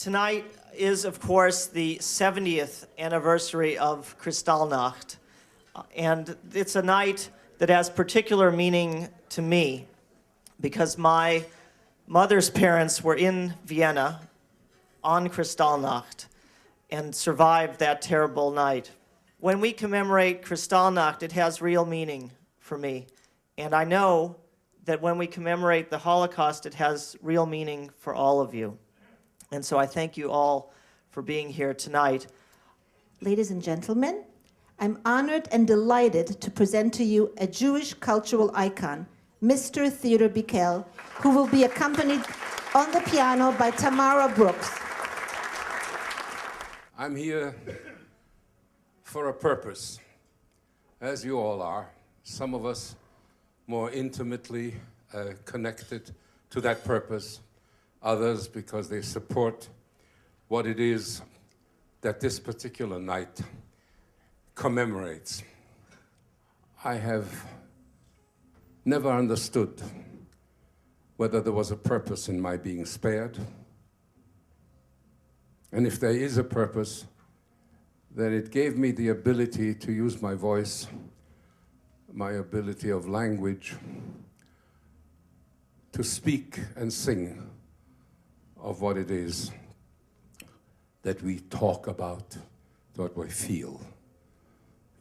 Tonight is, of course, the 70th anniversary of Kristallnacht, and it's a night that has particular meaning to me because my mother's parents were in Vienna on Kristallnacht and survived that terrible night. When we commemorate Kristallnacht, it has real meaning for me, and I know that when we commemorate the Holocaust, it has real meaning for all of you. And so I thank you all for being here tonight. Ladies and gentlemen, I'm honored and delighted to present to you a Jewish cultural icon, Mr. Theodor Bickel, who will be accompanied on the piano by Tamara Brooks. I'm here for a purpose, as you all are. Some of us more intimately connected to that purpose, others because they support what it is that this particular night commemorates. I have never understood whether there was a purpose in my being spared. And if there is a purpose, then it gave me the ability to use my voice, my ability of language, to speak and sing of what it is that we talk about, what we feel.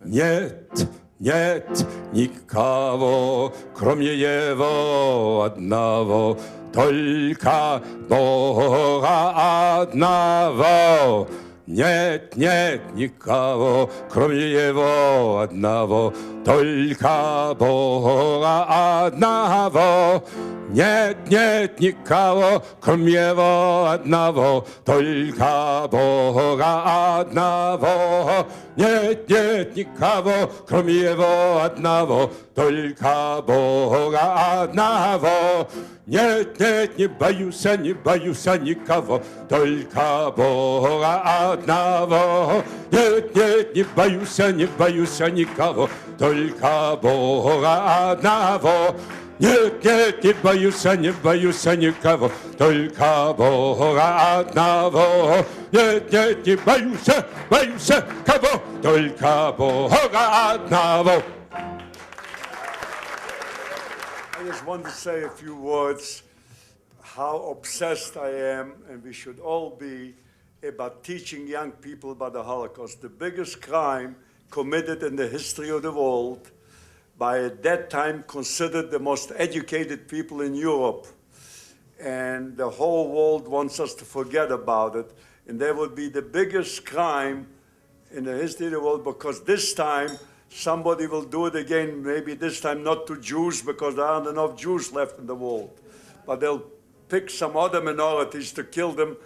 Нет, нет никого, кроме Его одного, только Бога одного. Нет, нет никого, кроме Его одного, только Бога одного. Нет, нет никого, кроме Его одного, только Бога одного. Нет, нет никого, кроме Его одного, только Бога одного. Нет, нет, не боюсь никого, только Бога одного. Нет, нет, не боюсь никого, только Бога одного. Нет, нет, не боюсь никого, только Бога одного. Нет, нет, не боюсь кого, только Бога одного. I just want to say a few words how obsessed I am, and we should all be, about teaching young people about the Holocaust, the biggest crime committed in the history of the world by at that time considered the most educated people in Europe. And the whole world wants us to forget about it. And that would be the biggest crime in the history of the world, because this time somebody will do it again, maybe this time not to Jews, because there aren't enough Jews left in the world. But they'll pick some other minorities to kill them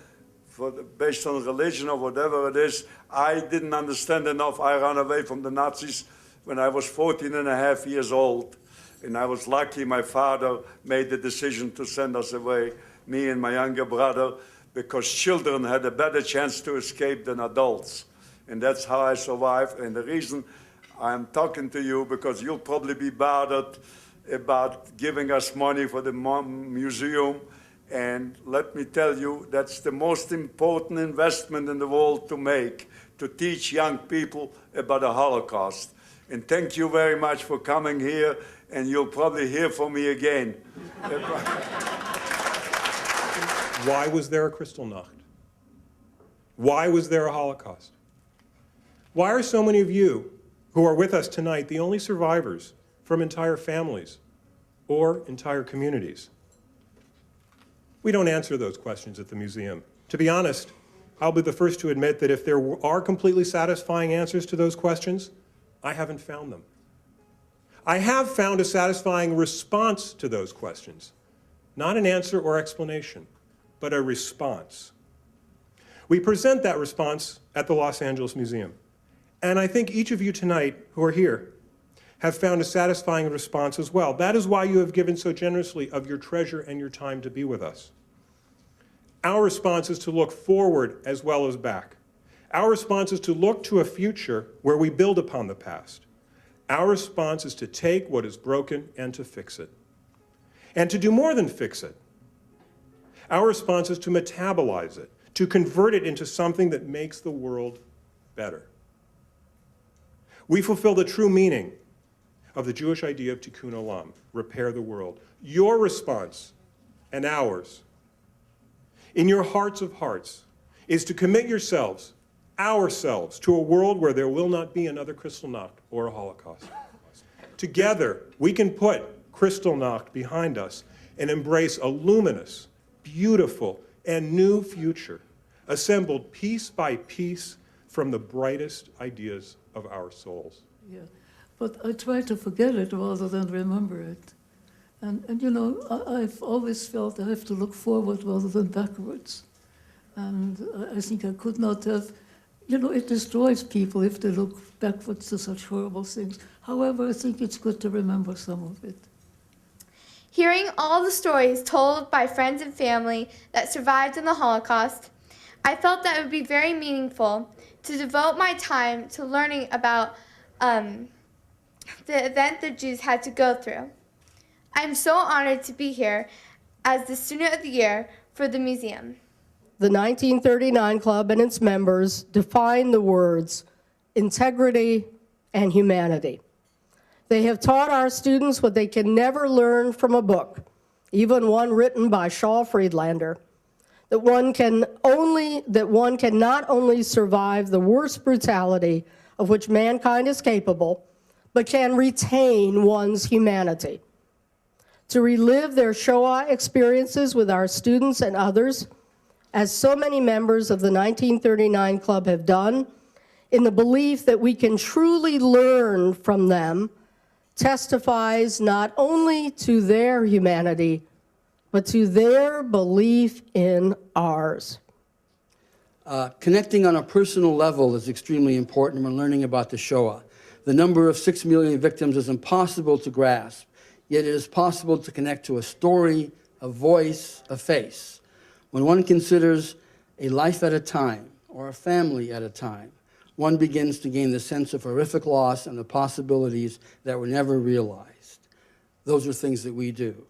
based on religion or whatever it is. I didn't understand enough. I ran away from the Nazis when I was 14 and a half years old. And I was lucky my father made the decision to send us away, me and my younger brother, because children had a better chance to escape than adults. And that's how I survived. And the reason I'm talking to you, because you'll probably be bothered about giving us money for the museum. And let me tell you, that's the most important investment in the world to make, to teach young people about the Holocaust. And thank you very much for coming here, and you'll probably hear from me again. Why was there a Kristallnacht? Why was there a Holocaust? Why are so many of you who are with us tonight the only survivors from entire families or entire communities? We don't answer those questions at the museum. To be honest, I'll be the first to admit that if there are completely satisfying answers to those questions, I haven't found them. I have found a satisfying response to those questions. Not an answer or explanation, but a response. We present that response at the Los Angeles Museum. And I think each of you tonight who are here have found a satisfying response as well. That is why you have given so generously of your treasure and your time to be with us. Our response is to look forward as well as back. Our response is to look to a future where we build upon the past. Our response is to take what is broken and to fix it. And to do more than fix it. Our response is to metabolize it, to convert it into something that makes the world better. We fulfill the true meaning of the Jewish idea of tikkun olam, repair the world. Your response and ours, in your hearts of hearts, is to commit ourselves, to a world where there will not be another Kristallnacht or a Holocaust. Together, we can put Kristallnacht behind us and embrace a luminous, beautiful, and new future, assembled piece by piece from the brightest ideas of our souls. Yeah, but I try to forget it rather than remember it. And you know, I've always felt I have to look forward rather than backwards. And I think I could not have, you know, it destroys people if they look backwards to such horrible things. However, I think it's good to remember some of it. Hearing all the stories told by friends and family that survived in the Holocaust, I felt that it would be very meaningful to devote my time to learning about the event the Jews had to go through. I'm so honored to be here as the Student of the Year for the museum. The 1939 Club and its members define the words integrity and humanity. They have taught our students what they can never learn from a book, even one written by Shaw Friedlander, that one can not only survive the worst brutality of which mankind is capable, but can retain one's humanity. To relive their Shoah experiences with our students and others, as so many members of the 1939 Club have done, in the belief that we can truly learn from them, testifies not only to their humanity, but to their belief in ours. Connecting on a personal level is extremely important when learning about the Shoah. The number of 6 million victims is impossible to grasp, yet it is possible to connect to a story, a voice, a face. When one considers a life at a time, or a family at a time, one begins to gain the sense of horrific loss and the possibilities that were never realized. Those are things that we do.